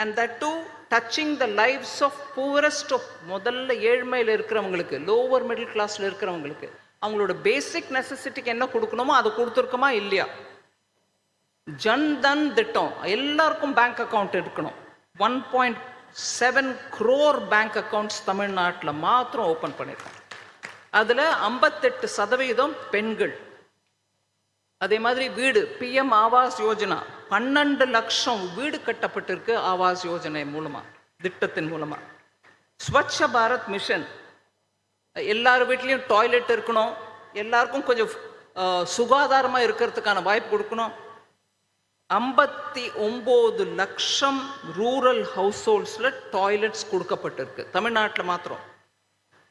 and that too touching the lives of poorest of முதல்ல ஏழ்மையில் இருக்கிறவங்களுக்கு, லோவர் மிடில் கிளாஸ்ல இருக்கிறவங்களுக்கு அவங்களோட பேசிக் நெசசிட்டிக்கு என்ன கொடுக்கணுமோ அதை கொடுத்துருக்கோமா இல்லையா? ஜன்தன் திட்டம், எல்லாருக்கும் பேங்க் அக்கௌண்ட் இருக்கணும். 1.7 crore பேங்க் அக்கௌண்ட்ஸ் தமிழ்நாட்டில் மாத்திரம் ஓப்பன் பண்ணியிருக்கோம். அதில் 58% பெண்கள். அதே மாதிரி வீடு, பிஎம் ஆவாஸ் யோஜனா 12 லட்சம் வீடு கட்டப்பட்டிருக்கு ஆவாஸ் யோஜனை மூலமா, திட்டத்தின் மூலமா. ஸ்வச்ச பாரத் மிஷன், எல்லார் வீட்லேயும் டாய்லெட் இருக்கணும், எல்லாருக்கும் கொஞ்சம் சுகாதாரமாக இருக்கிறதுக்கான வாய்ப்பு கொடுக்கணும். 59 லட்சம் ரூரல் ஹவுஸ் ஹோல்ட்ஸில் டாய்லெட்ஸ் கொடுக்கப்பட்டிருக்கு தமிழ்நாட்டில் மாத்திரம்.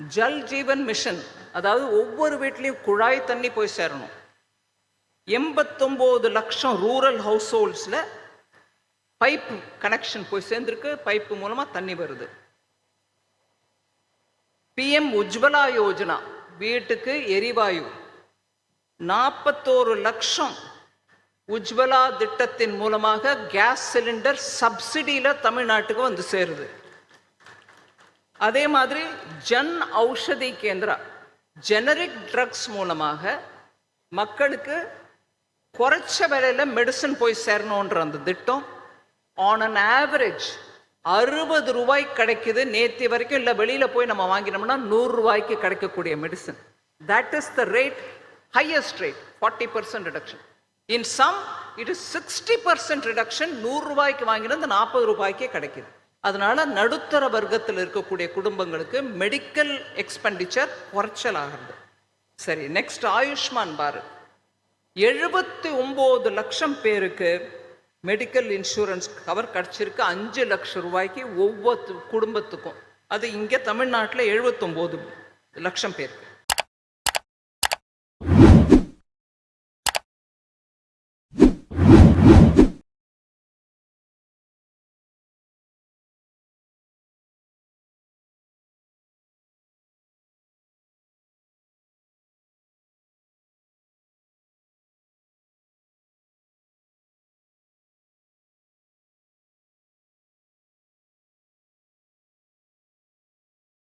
ஜல் ஜீவன் மிஷன், அதாவது ஒவ்வொரு வீட்லேயும் குழாய் தண்ணி போய் சேரணும். 89 லட்சம் ரூரல் ஹவுஸ் ஹோல்ட்ஸில் பைப் கனெக்ஷன் போய் சேர்ந்துருக்கு, பைப்பு மூலமாக தண்ணி வருது. பிஎம் உஜ்வலா யோஜனா, வீட்டுக்கு எரிவாயு 41 லட்சம் உஜ்வலா திட்டத்தின் மூலமாக கேஸ் சிலிண்டர் சப்சிடியில் தமிழ்நாட்டுக்கு வந்து சேருது. அதே மாதிரி ஜன் ஔஷதி கேந்திரா, ஜெனரிக் ட்ரக்ஸ் மூலமாக மக்களுக்கு குறைச்ச விலையில் மெடிசன் போய் சேரணுன்ற அந்த திட்டம் ஆன் அன் ஆவரேஜ் 60 ரூபாய்க்கு கிடைக்குது நேற்று வரைக்கும். இல்லை வெளியில் போய் நம்ம வாங்கினோம்னா 100 ரூபாய்க்கு கிடைக்கக்கூடிய medicine. That is the rate, highest rate, 40% reduction. In sum it is 60% reduction. 100 ரூபாய்க்கு வாங்கினது 40 ரூபாய்க்கே கிடைக்குது. அதனால நடுத்தர வர்க்கத்தில் இருக்கக்கூடிய குடும்பங்களுக்கு மெடிக்கல் எக்ஸ்பெண்டிச்சர் குறைச்சல் ஆகிறது. சரி, நெக்ஸ்ட் ஆயுஷ்மான் பாரத், 79 லட்சம் பேருக்கு மெடிக்கல் இன்சூரன்ஸ் கவர் கிடச்சிருக்கு 5 லட்சம் ரூபாய்க்கு ஒவ்வொரு குடும்பத்துக்கும். அது இங்கே தமிழ்நாட்டில் 79 லட்சம் பேருக்கு.